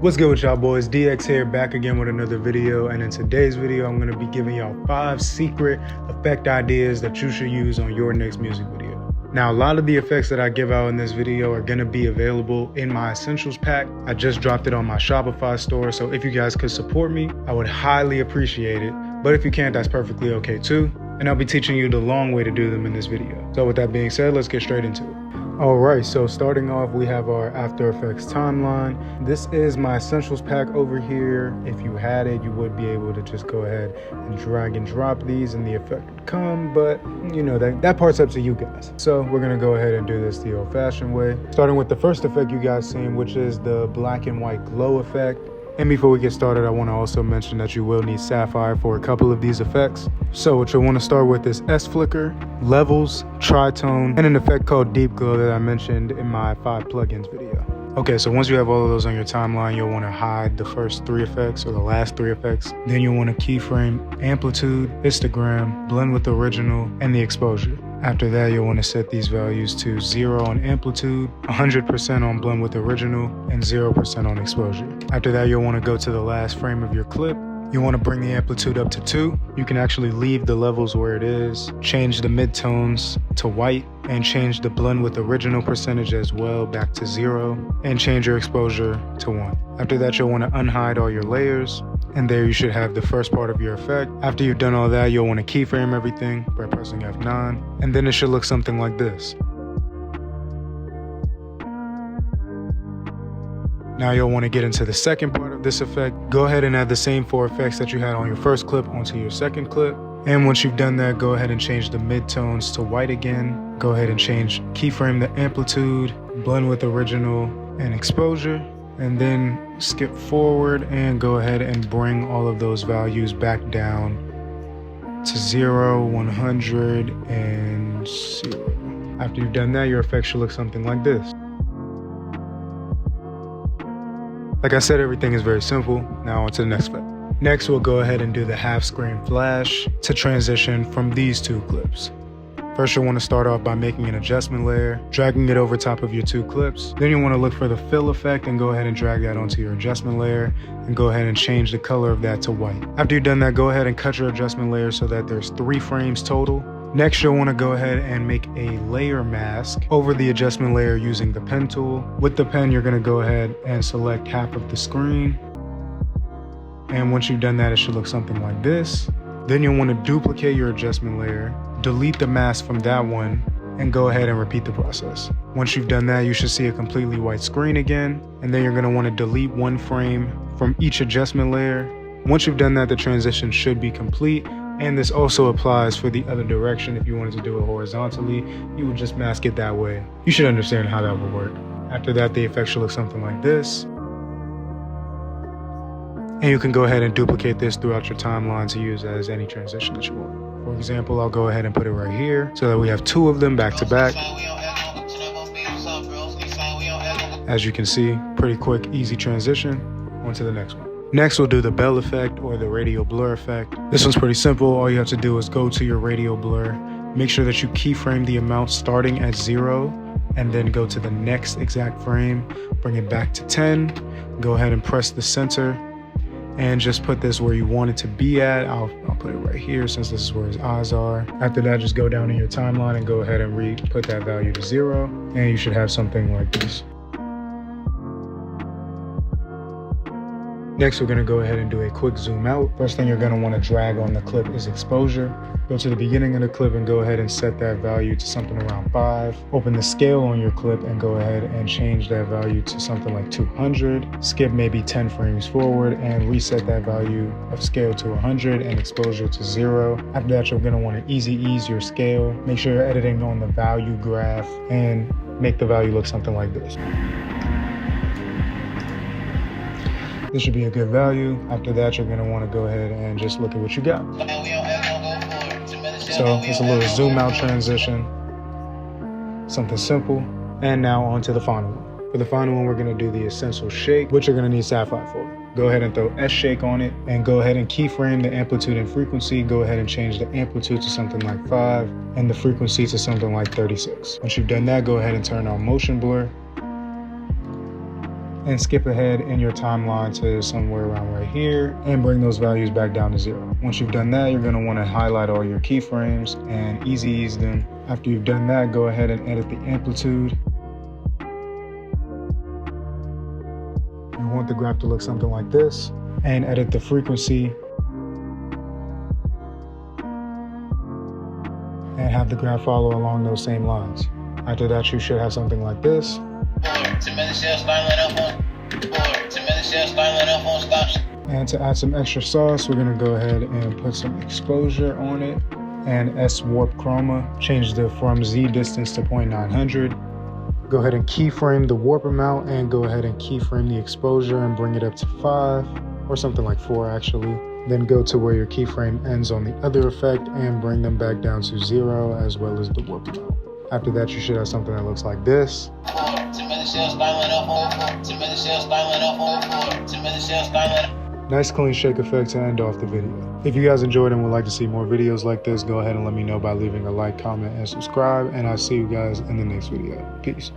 What's good with y'all boys? DX here, back again with another video, and in today's video I'm going to be giving y'all 5 secret effect ideas that you should use on your next music video. Now, a lot of the effects that I give out in this video are going to be available in my essentials pack. I just dropped it on my Shopify store, so if you guys could support me, I would highly appreciate it. But if you can't, that's perfectly okay too, and I'll be teaching you the long way to do them in this video. So with that being said, let's get straight into it. Alright, so starting off, we have our After Effects timeline. This is my essentials pack over here. If you had it, you would be able to just go ahead and drag and drop these and the effect would come, but you know, that part's up to you guys. So we're gonna go ahead and do this the old-fashioned way, starting with the first effect you guys seen, which is the black and white glow effect. And before we get started, I want to also mention that you will need Sapphire for a couple of these effects. So what you'll want to start with is S-Flicker, Levels, Tritone, and an effect called Deep Glow that I mentioned in my 5 plugins video. Okay, so once you have all of those on your timeline, you'll want to hide the first 3 effects or the last 3 effects. Then you'll want to keyframe Amplitude, Histogram, Blend with Original, and the Exposure. After that, you'll want to set these values to 0 on Amplitude, 100% on Blend with Original, and 0% on Exposure. After that, you'll want to go to the last frame of your clip. You want to bring the amplitude up to 2. You can actually leave the levels where it is, change the midtones to white, and change the blend with original percentage as well back to 0, and change your exposure to 1. After that, you'll want to unhide all your layers, and there you should have the first part of your effect. After you've done all that, you'll want to keyframe everything by pressing F9, and then it should look something like this. Now you'll want to get into the second part of this effect. Go ahead and add the same 4 effects that you had on your first clip onto your second clip. And once you've done that, go ahead and change the midtones to white again. Go ahead and keyframe the amplitude, blend with original, and exposure. And then skip forward and go ahead and bring all of those values back down to 0, 100, and 0. After you've done that, your effect should look something like this. Like I said, everything is very simple. Now on to the next effect. Next, we'll go ahead and do the half screen flash to transition from these 2 clips. First, you'll want to start off by making an adjustment layer, dragging it over top of your 2 clips. Then you want to look for the fill effect and go ahead and drag that onto your adjustment layer and go ahead and change the color of that to white. After you've done that, go ahead and cut your adjustment layer so that there's 3 frames total. Next, you'll want to go ahead and make a layer mask over the adjustment layer using the pen tool. With the pen, you're going to go ahead and select half of the screen. And once you've done that, it should look something like this. Then you'll want to duplicate your adjustment layer, delete the mask from that one, and go ahead and repeat the process. Once you've done that, you should see a completely white screen again. And then you're going to want to delete 1 frame from each adjustment layer. Once you've done that, the transition should be complete. And this also applies for the other direction. If you wanted to do it horizontally, you would just mask it that way. You should understand how that would work. After that, the effect should look something like this. And you can go ahead and duplicate this throughout your timeline to use as any transition that you want. For example, I'll go ahead and put it right here so that we have 2 of them back to back. As you can see, pretty quick, easy transition. On to the next one. Next, we'll do the bell effect or the radial blur effect. This one's pretty simple. All you have to do is go to your radial blur, make sure that you keyframe the amount starting at 0, and then go to the next exact frame, bring it back to 10, go ahead and press the center, and just put this where you want it to be at. I'll put it right here since this is where his eyes are. After that, just go down in your timeline and go ahead and put that value to 0, and you should have something like this. Next, we're going to go ahead and do a quick zoom out. First thing you're going to want to drag on the clip is exposure. Go to the beginning of the clip and go ahead and set that value to something around 5. Open the scale on your clip and go ahead and change that value to something like 200. Skip maybe 10 frames forward and reset that value of scale to 100 and exposure to 0. After that, you're going to want to easy ease your scale. Make sure you're editing on the value graph and make the value look something like this. This should be a good value. After that, you're gonna wanna go ahead and just look at what you got. So it's a little zoom out transition, something simple. And now on to the final one. For the final one, we're gonna do the essential shake, which you're gonna need Sapphire for. Go ahead and throw S shake on it and go ahead and keyframe the amplitude and frequency. Go ahead and change the amplitude to something like 5 and the frequency to something like 36. Once you've done that, go ahead and turn on motion blur. and skip ahead in your timeline to somewhere around right here and bring those values back down to 0. Once you've done that, you're going to want to highlight all your keyframes and easy ease them. After you've done that, go ahead and edit the amplitude. You want the graph to look something like this, and edit the frequency and have the graph follow along those same lines. After that, you should have something like this. And to add some extra sauce, we're going to go ahead and put some exposure on it and S warp chroma. Change the from Z distance to 0.900. Go ahead and keyframe the warp amount and go ahead and keyframe the exposure and bring it up to 5 or something like 4 actually. Then go to where your keyframe ends on the other effect and bring them back down to 0 as well as the warp amount. After that, you should have something that looks like this. Nice clean shake effect to end off the video. If you guys enjoyed and would like to see more videos like this, go ahead and let me know by leaving a like, comment, and subscribe. And I'll see you guys in the next video. Peace.